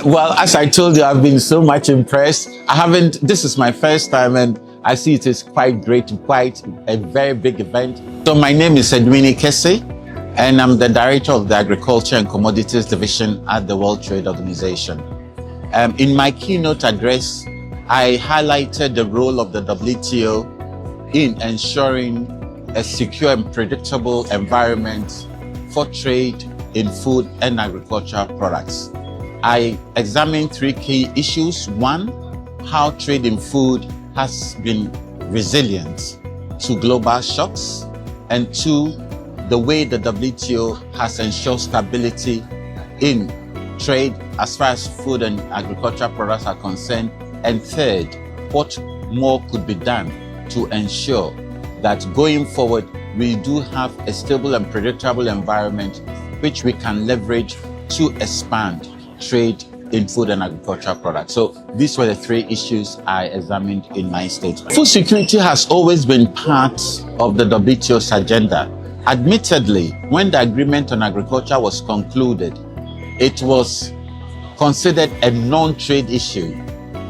Well, as I told you, I've been so much impressed. This is my first time, and I see it is quite great, quite a very big event. So my name is Edwini Kessie, and I'm the director of the Agriculture and Commodities Division at the World Trade Organization. In my keynote address, I highlighted the role of the WTO in ensuring a secure and predictable environment for trade in food and agricultural products. I examined three key issues. One, how trade in food has been resilient to global shocks. And two, the way the WTO has ensured stability in trade as far as food and agricultural products are concerned. And third, what more could be done to ensure that going forward, we do have a stable and predictable environment which we can leverage to expand trade in food and agricultural products. So these were the three issues I examined in my statement. Food security has always been part of the WTO's agenda. Admittedly, when the agreement on agriculture was concluded, it was considered a non-trade issue.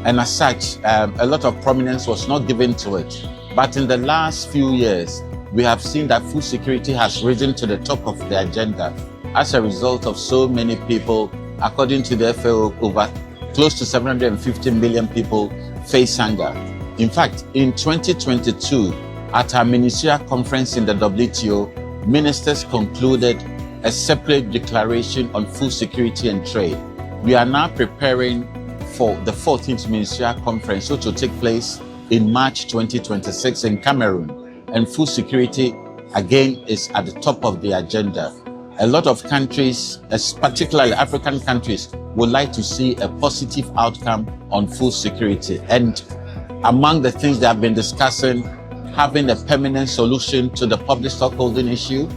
And as such, a lot of prominence was not given to it. But in the last few years, we have seen that food security has risen to the top of the agenda as a result of so many people. According to the FAO, over close to 750 million people face hunger. In fact, in 2022, at our ministerial conference in the WTO, ministers concluded a separate declaration on food security and trade. We are now preparing for the 14th ministerial conference, which will take place in March 2026 in Cameroon. And food security, again, is at the top of the agenda. A lot of countries, particularly African countries, would like to see a positive outcome on food security. And among the things they have been discussing, having a permanent solution to the public stockholding issue,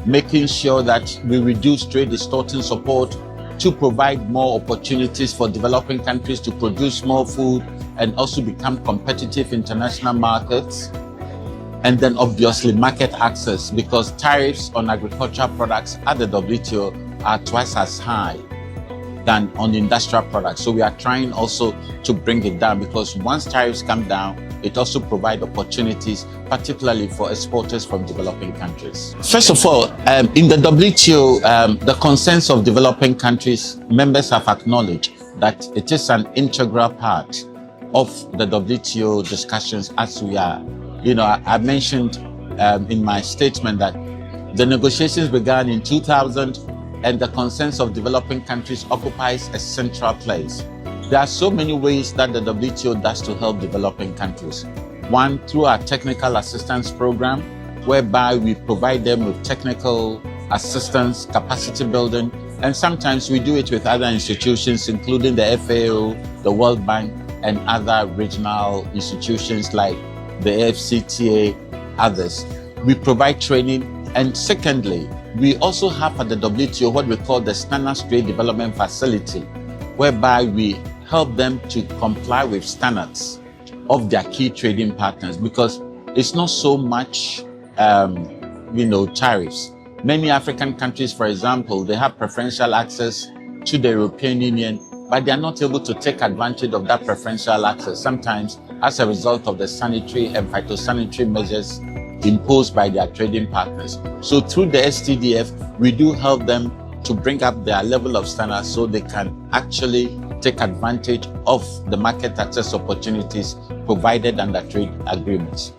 making sure that we reduce trade distorting support to provide more opportunities for developing countries to produce more food and also become competitive in international markets. And then obviously market access, because tariffs on agricultural products at the WTO are twice as high than on industrial products. So we are trying also to bring it down, because once tariffs come down, it also provides opportunities, particularly for exporters from developing countries. First of all, in the WTO, the concerns of developing countries, members have acknowledged that it is an integral part of the WTO discussions as we are. I mentioned in my statement that the negotiations began in 2000 and the concerns of developing countries occupies a central place. There are so many ways that the WTO does to help developing countries. One, through our technical assistance program, whereby we provide them with technical assistance, capacity building, and sometimes we do it with other institutions, including the FAO, the World Bank, and other regional institutions like the AFCTA, others. We provide training. And secondly, we also have at the WTO what we call the Standards Trade Development Facility, whereby we help them to comply with standards of their key trading partners, because it's not so much, tariffs. Many African countries, for example, they have preferential access to the European Union, but they are not able to take advantage of that preferential access, sometimes as a result of the sanitary and phytosanitary measures imposed by their trading partners. So through the STDF, we do help them to bring up their level of standards so they can actually take advantage of the market access opportunities provided under trade agreements.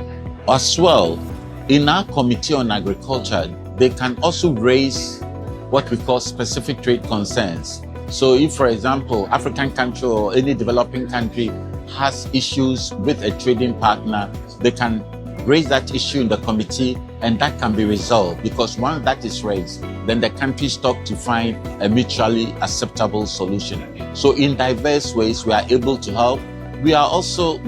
As well, in our Committee on Agriculture, they can also raise what we call specific trade concerns. So if, for example, African country or any developing country has issues with a trading partner, they can raise that issue in the committee and that can be resolved, because once that is raised, then the countries stop to find a mutually acceptable solution. So in diverse ways, we are able to help. We also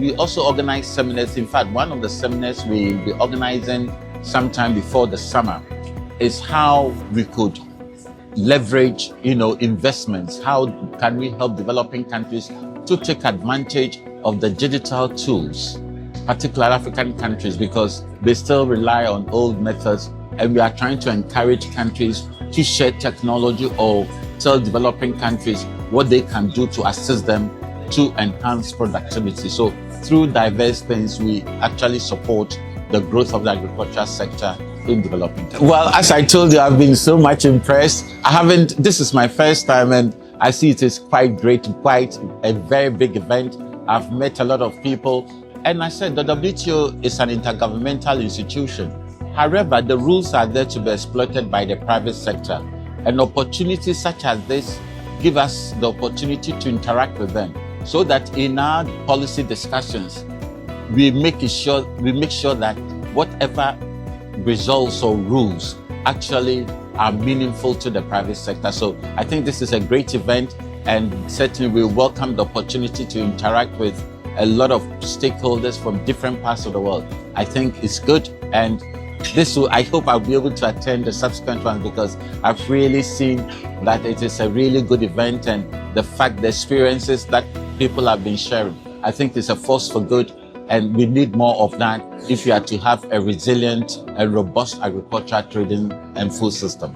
organize seminars. In fact, one of the seminars we will be organizing sometime before the summer is how we could leverage, investments. How can we help developing countries to take advantage of the digital tools, particularly African countries, because they still rely on old methods, and we are trying to encourage countries to share technology or tell developing countries what they can do to assist them to enhance productivity. So through diverse things, we actually support the growth of the agricultural sector in developing countries. Well, as I told you, I've been so much impressed. This is my first time, and I see it is quite great, quite a very big event. I've met a lot of people, and I said the WTO is an intergovernmental institution. However, the rules are there to be exploited by the private sector, and opportunities such as this give us the opportunity to interact with them, so that in our policy discussions, we make sure that whatever results or rules actually are meaningful to the private sector. So I think this is a great event, and certainly we welcome the opportunity to interact with a lot of stakeholders from different parts of the world. I think it's good, and I hope I'll be able to attend the subsequent ones, because I've really seen that it is a really good event, and the experiences that people have been sharing, I think it's a force for good, and we need more of that if we are to have a resilient and robust agricultural trading and food system.